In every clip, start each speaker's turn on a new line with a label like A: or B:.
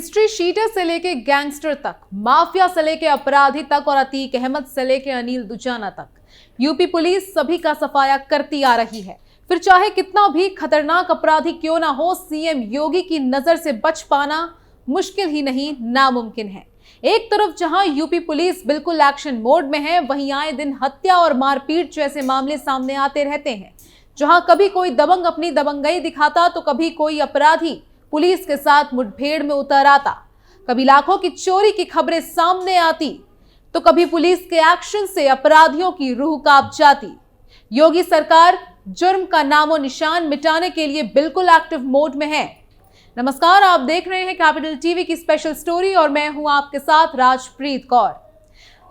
A: History sheeter से लेके gangster तक, माफिया से लेके अपराधी तक और अतीक अहमद से लेके अनिल दुजाना तक, यूपी पुलिस सभी का सफाया करती आ रही है। फिर चाहे कितना भी खतरनाक अपराधी क्यों ना हो, सीएम योगी की नजर से बच पाना मुश्किल ही नहीं, नामुमकिन है। एक तरफ जहां यूपी पुलिस बिल्कुल एक्शन मोड में है, वहीं आए दिन हत्या और मारपीट जैसे मामले सामने आते रहते हैं। जहां कभी कोई दबंग अपनी दबंगई दिखाता तो कभी कोई अपराधी पुलिस के साथ मुठभेड़ में उतर आता। कभी लाखों की चोरी की खबरें सामने आती तो कभी पुलिस के एक्शन से अपराधियों की रूह कांप जाती। योगी सरकार जुर्म का नामो निशान मिटाने के लिए बिल्कुल एक्टिव मोड में है। नमस्कार, आप देख रहे हैं कैपिटल टीवी की स्पेशल स्टोरी और मैं हूं आपके साथ राजप्रीत कौर।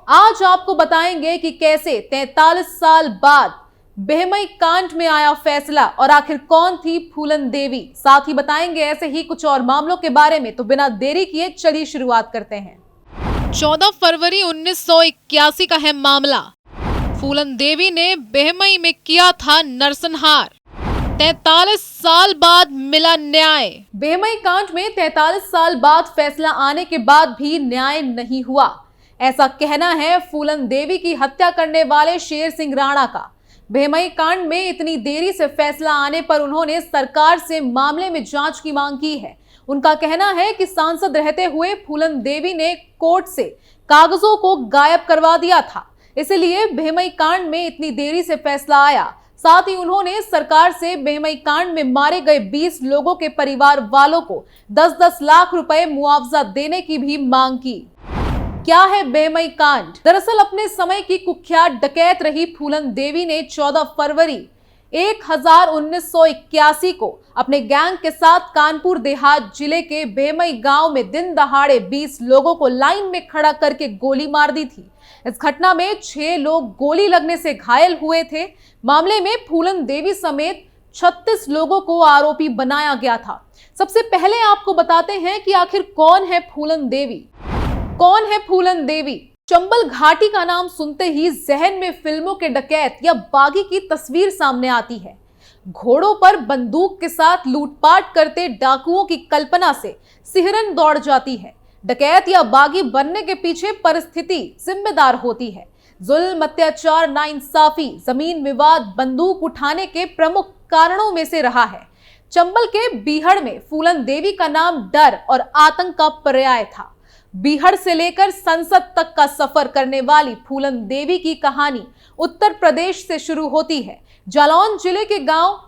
A: आज आपको बताएंगे कि कैसे 43 साल बाद बेहमई कांड में आया फैसला और आखिर कौन थी फूलन देवी। साथ ही बताएंगे ऐसे ही कुछ और मामलों के बारे में। तो बिना देरी किए चलिए शुरुआत करते हैं। 14 फरवरी 1981 का है मामला। फूलन देवी ने बेहमई में किया था नरसंहार। 43 साल बाद मिला न्याय। बेहमई कांड में 43 साल बाद फैसला आने के बाद भी न्याय नहीं हुआ, ऐसा कहना है फूलन देवी की हत्या करने वाले शेर सिंह राणा का। बेहमई कांड में इतनी देरी से फैसला आने पर उन्होंने सरकार से मामले में जांच की मांग की है। उनका कहना है कि सांसद रहते हुए फूलन देवी ने कोर्ट से कागजों को गायब करवा दिया था, इसलिए बेहमई कांड में इतनी देरी से फैसला आया। साथ ही उन्होंने सरकार से बेहमई कांड में मारे गए 20 लोगों के परिवार वालों को 10-10 लाख रुपए मुआवजा देने की भी मांग की। क्या है बेहमई कांड? दरअसल अपने समय की कुख्यात डकैत रही फूलन देवी ने 14 फरवरी 1981 को अपने गैंग के साथ कानपुर देहात जिले के बेहमई गांव में दिन दहाड़े 20 लोगों को लाइन में खड़ा करके गोली मार दी थी। इस घटना में 6 लोग गोली लगने से घायल हुए थे। मामले में फूलन देवी समेत 36 लोगों को आरोपी बनाया गया था। सबसे पहले आपको बताते हैं कि आखिर कौन है फूलन देवी। कौन है फूलन देवी? चंबल घाटी का नाम सुनते ही जहन में फिल्मों के डकैत या बागी की तस्वीर सामने आती है। घोड़ों पर बंदूक के साथ लूटपाट करते डाकुओं की कल्पना से सिहरन दौड़ जाती है। डकैत या बागी बनने के पीछे परिस्थिति जिम्मेदार होती है। जुल्म, अत्याचार, नाइंसाफी, जमीन विवाद बंदूक उठाने के प्रमुख कारणों में से रहा है। चंबल के बीहड़ में फूलन देवी का नाम डर और आतंक का पर्याय था। बीहड़ से लेकर संसद तक का सफर करने वाली फूलन देवी की कहानी उत्तर प्रदेश से शुरू होती है। जालौन जिले के गांव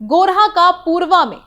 A: गोरहा का पूर्वा में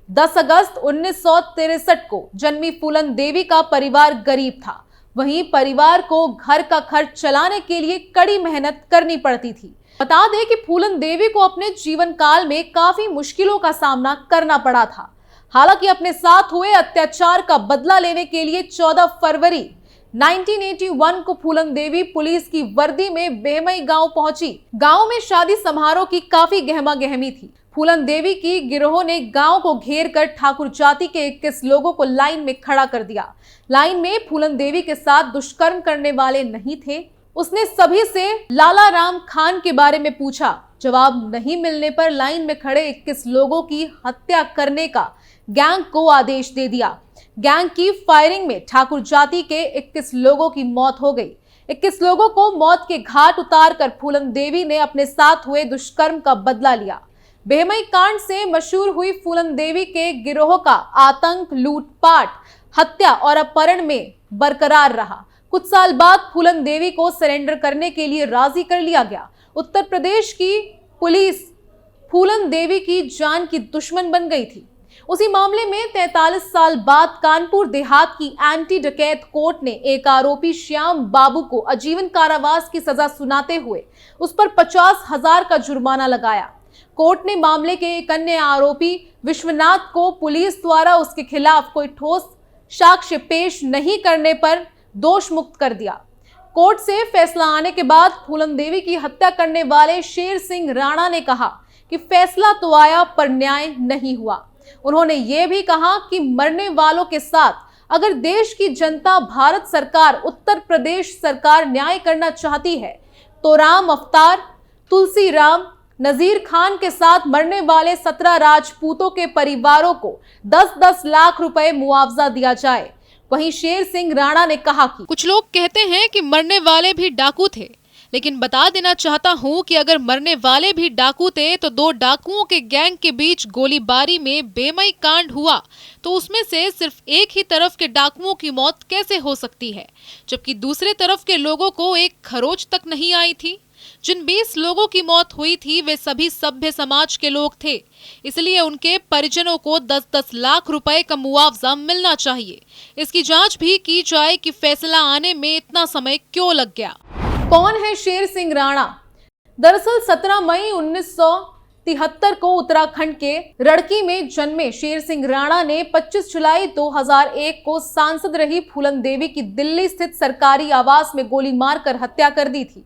A: 10 अगस्त 1963 को जन्मी फूलन देवी का परिवार गरीब था। वहीं परिवार को घर का खर्च चलाने के लिए कड़ी मेहनत करनी पड़ती थी। बता दें कि फूलन देवी को अपने जीवन काल में काफी मुश्किलों का सामना करना पड़ा था। हालांकि अपने साथ हुए अत्याचार का बदला लेने के लिए 14 फरवरी 1981 को फूलन देवी पुलिस की वर्दी में बेहमई गांव पहुंची। गांव में शादी समारोह की काफी गहमा गहमी थी। फूलन देवी की गिरोह ने गांव को घेर कर ठाकुर जाति के 21 लोगों को लाइन में खड़ा कर दिया। लाइन में फूलन देवी के साथ दुष्कर्म करने वाले नहीं थे। उसने सभी से लाला राम खान के बारे में पूछा। जवाब नहीं मिलने पर लाइन में खड़े 21 लोगों की हत्या करने का गैंग को आदेश दे दिया। गैंग की फायरिंग में ठाकुर जाति के 21 लोगों की मौत हो गई। 21 लोगों को मौत के घाट उतारकर फूलन देवी ने अपने साथ हुए दुष्कर्म का बदला लिया। बेहमई कांड से मशहूर हुई फूलन देवी के गिरोह का आतंक, लूटपाट, हत्या और अपहरण में बरकरार रहा। कुछ साल बाद फूलन देवी को सरेंडर करने के लिए राजी कर लिया गया। उत्तर प्रदेश की पुलिस फूलन देवी की जान की दुश्मन बन गई थी। उसी मामले में 43 साल बाद कानपुर देहात की एंटी डकैत कोर्ट ने एक आरोपी श्याम बाबू को आजीवन कारावास की सजा सुनाते हुए उस पर 50,000 का जुर्माना लगाया। कोर्ट ने मामले के एक अन्य आरोपी विश्वनाथ को पुलिस द्वारा उसके खिलाफ कोई ठोस साक्ष्य पेश नहीं करने पर दोष मुक्त कर दिया। कोर्ट से फैसला आने के बाद फूलन देवी की हत्या करने वाले शेर सिंह राणा ने कहा कि फैसला तो आया पर न्याय नहीं हुआ। उन्होंने ये भी कहा कि मरने वालों के साथ अगर देश की जनता, भारत सरकार, उत्तर प्रदेश सरकार न्याय करना चाहती है तो राम अवतार, तुलसी राम, नजीर खान के साथ मरने वाले 17 राजपूतों के परिवारों को 10-10 लाख रुपए मुआवजा दिया जाए। वहीं शेर सिंह राणा ने कहा कि
B: कुछ लोग कहते हैं कि मरने वाले भी डाकू थे, लेकिन बता देना चाहता हूं कि अगर मरने वाले भी डाकू थे तो 2 डाकुओं के गैंग के बीच गोलीबारी में बेमई कांड हुआ तो उसमें से सिर्फ एक ही तरफ के डाकुओं की मौत कैसे हो सकती है, जबकि दूसरे तरफ के लोगों को एक खरोच तक नहीं आई थी। जिन 20 लोगों की मौत हुई थी वे सभी सभ्य समाज के लोग थे, इसलिए उनके परिजनों को 10-10 लाख रुपए का मुआवजा मिलना चाहिए। इसकी जांच भी की जाए कि फैसला आने में इतना समय क्यों लग गया।
A: कौन है शेर सिंह राणा? दरअसल 17 मई 1973 को उत्तराखंड के रड़की में जन्मे शेर सिंह राणा ने 25 जुलाई 2001 को सांसद रही फूलन देवी की दिल्ली स्थित सरकारी आवास में गोली मारकर हत्या कर दी थी।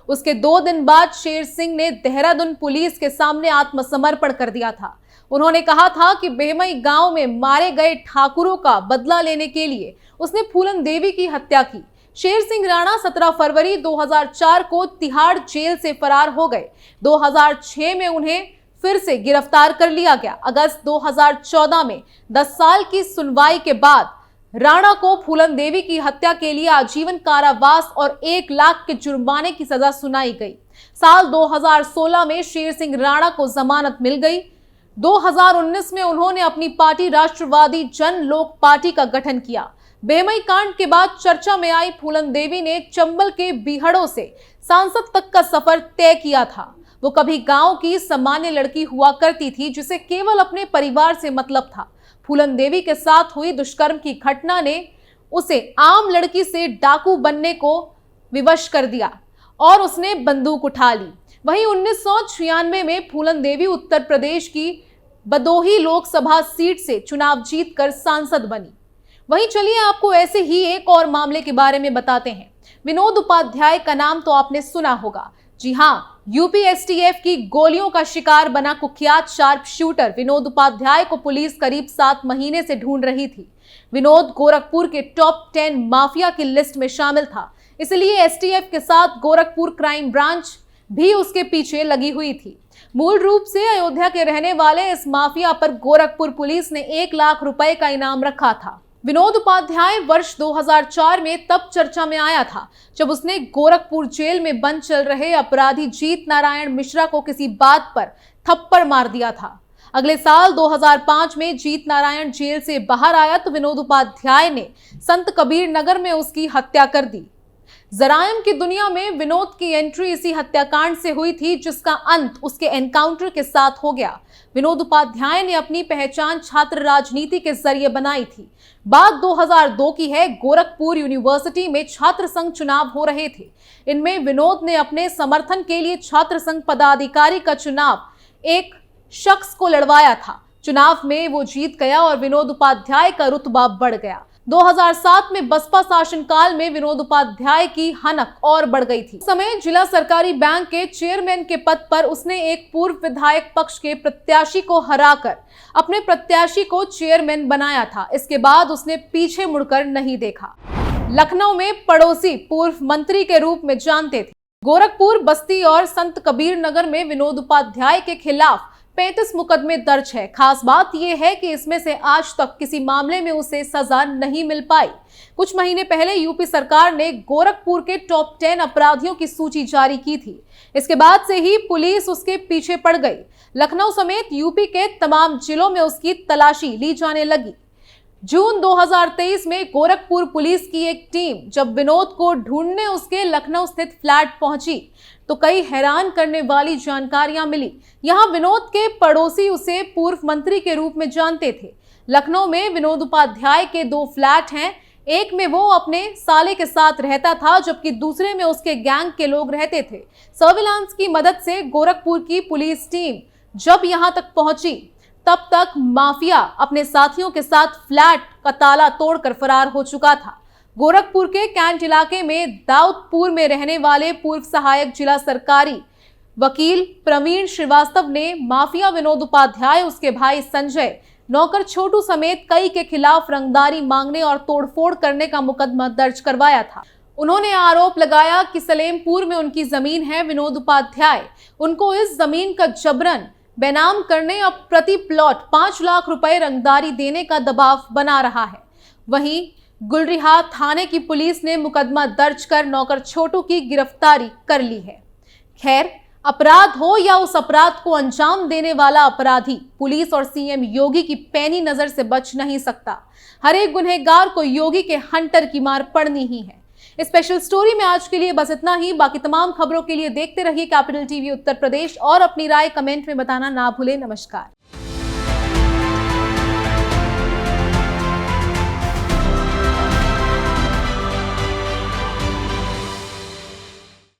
A: उसके 2 दिन बाद शेर सिंह ने देहरादून पुलिस के सामने आत्मसमर्पण कर दिया था। उन्होंने कहा था कि बेमई गांव में मारे गए ठाकुरों का बदला लेने के लिए उसने फूलन देवी की हत्या की। शेर सिंह राणा 17 फरवरी 2004 को तिहाड़ जेल से फरार हो गए। 2006 में उन्हें फिर से गिरफ्तार कर लिया गया। अगस्त 2014 में 10 साल की सुनवाई के बाद राणा को फूलन देवी की हत्या के लिए आजीवन कारावास और 1 लाख के जुर्माने की सजा सुनाई गई। साल 2016 में शेर सिंह राणा को जमानत मिल गई। 2019 में उन्होंने अपनी पार्टी राष्ट्रवादी जन लोक पार्टी का गठन किया। बेमई कांड के बाद चर्चा में आई फूलन देवी ने चंबल के बीहड़ों से सांसद तक का सफर तय किया था। वो कभी गांव की सामान्य लड़की हुआ करती थी जिसे केवल अपने परिवार से मतलब था। फूलन देवी के साथ हुई दुष्कर्म की घटना ने उसे आम लड़की से डाकू बनने को विवश कर दिया और उसने बंदूक उठा ली। वहीं 1996 में फूलन देवी उत्तर प्रदेश की बदोही लोकसभा सीट से चुनाव जीतकर सांसद बनी। वहीं चलिए आपको ऐसे ही एक और मामले के बारे में बताते हैं। विनोद उपाध्याय का नाम तो आपने सुना होगा। जी हाँ, यूपी एसटीएफ की गोलियों का शिकार बना कुख्यात शार्प शूटर विनोद उपाध्याय को पुलिस करीब 7 महीने से ढूंढ रही थी। विनोद गोरखपुर के टॉप 10 माफिया की लिस्ट में शामिल था, इसलिए एसटीएफ के साथ गोरखपुर क्राइम ब्रांच भी उसके पीछे लगी हुई थी। मूल रूप से अयोध्या के रहने वाले इस माफिया पर गोरखपुर पुलिस ने 1 लाख रुपए का इनाम रखा था। विनोद उपाध्याय वर्ष 2004 में तब चर्चा में आया था जब उसने गोरखपुर जेल में बंद चल रहे अपराधी जीत नारायण मिश्रा को किसी बात पर थप्पड़ मार दिया था। अगले साल 2005 में जीत नारायण जेल से बाहर आया तो विनोद उपाध्याय ने संत कबीर नगर में उसकी हत्या कर दी। जराइम की दुनिया में विनोद की एंट्री इसी हत्याकांड से हुई थी, जिसका अंत उसके एनकाउंटर के साथ हो गया। विनोद उपाध्याय ने अपनी पहचान छात्र राजनीति के जरिए बनाई थी। बात 2002 की है। गोरखपुर यूनिवर्सिटी में छात्र संघ चुनाव हो रहे थे। इनमें विनोद ने अपने समर्थन के लिए छात्र संघ पदाधिकारी का चुनाव एक शख्स को लड़वाया था। चुनाव में वो जीत गया और विनोद उपाध्याय का रुतबा बढ़ गया। 2007 में बसपा शासनकाल में विनोद उपाध्याय की हनक और बढ़ गई थी। उस समय जिला सरकारी बैंक के चेयरमैन के पद पर उसने एक पूर्व विधायक पक्ष के प्रत्याशी को हराकर अपने प्रत्याशी को चेयरमैन बनाया था। इसके बाद उसने पीछे मुड़कर नहीं देखा। लखनऊ में पड़ोसी पूर्व मंत्री के रूप में जानते थे। गोरखपुर, बस्ती और संत कबीर नगर में विनोद उपाध्याय के खिलाफ 35 मुकदमे दर्ज है। खास बात यह है कि इसमें से आज तक किसी मामले में उसे सजा नहीं मिल पाई। कुछ महीने पहले यूपी सरकार ने गोरखपुर के टॉप 10 अपराधियों की सूची जारी की थी। इसके बाद से ही पुलिस उसके पीछे पड़ गई। लखनऊ समेत यूपी के तमाम जिलों में उसकी तलाशी ली जाने लगी। जून 2023 में गोरखपुर पुलिस की एक टीम जब विनोद को ढूंढने उसके लखनऊ स्थित फ्लैट पहुंची तो कई हैरान करने वाली जानकारियां मिली। यहां विनोद के पड़ोसी उसे पूर्व मंत्री के रूप में जानते थे। लखनऊ में विनोद उपाध्याय के 2 फ्लैट हैं। एक में वो अपने साले के साथ रहता था, जबकि दूसरे में उसके गैंग के लोग रहते थे। सर्विलांस की मदद से गोरखपुर की पुलिस टीम जब यहां तक पहुंची तब तक माफिया अपने साथियों के साथ फ्लैट का ताला तोड़कर फरार हो चुका था। गोरखपुर के कैंट इलाके में दाऊदपुर में रहने वाले पूर्व सहायक जिला सरकारी वकील प्रवीण श्रीवास्तव ने माफिया विनोद उपाध्याय, उसके भाई संजय, नौकर छोटू समेत कई के खिलाफ रंगदारी मांगने और तोड़फोड़ करने का मुकदमा दर्ज करवाया था। उन्होंने आरोप लगाया कि सलेमपुर में उनकी जमीन है। विनोद उपाध्याय उनको इस जमीन का जबरन बेनाम करने और प्रति प्लॉट 5 लाख रुपए रंगदारी देने का दबाव बना रहा है। वहीं गुलरिहा थाने की पुलिस ने मुकदमा दर्ज कर नौकर छोटू की गिरफ्तारी कर ली है। खैर, अपराध हो या उस अपराध को अंजाम देने वाला अपराधी, पुलिस और सीएम योगी की पैनी नजर से बच नहीं सकता। हर एक गुनहगार को योगी के हंटर की मार पड़नी ही है। स्पेशल स्टोरी में आज के लिए बस इतना ही। बाकी तमाम खबरों के लिए देखते रहिए कैपिटल टीवी उत्तर प्रदेश और अपनी राय कमेंट में बताना ना भूलें। नमस्कार।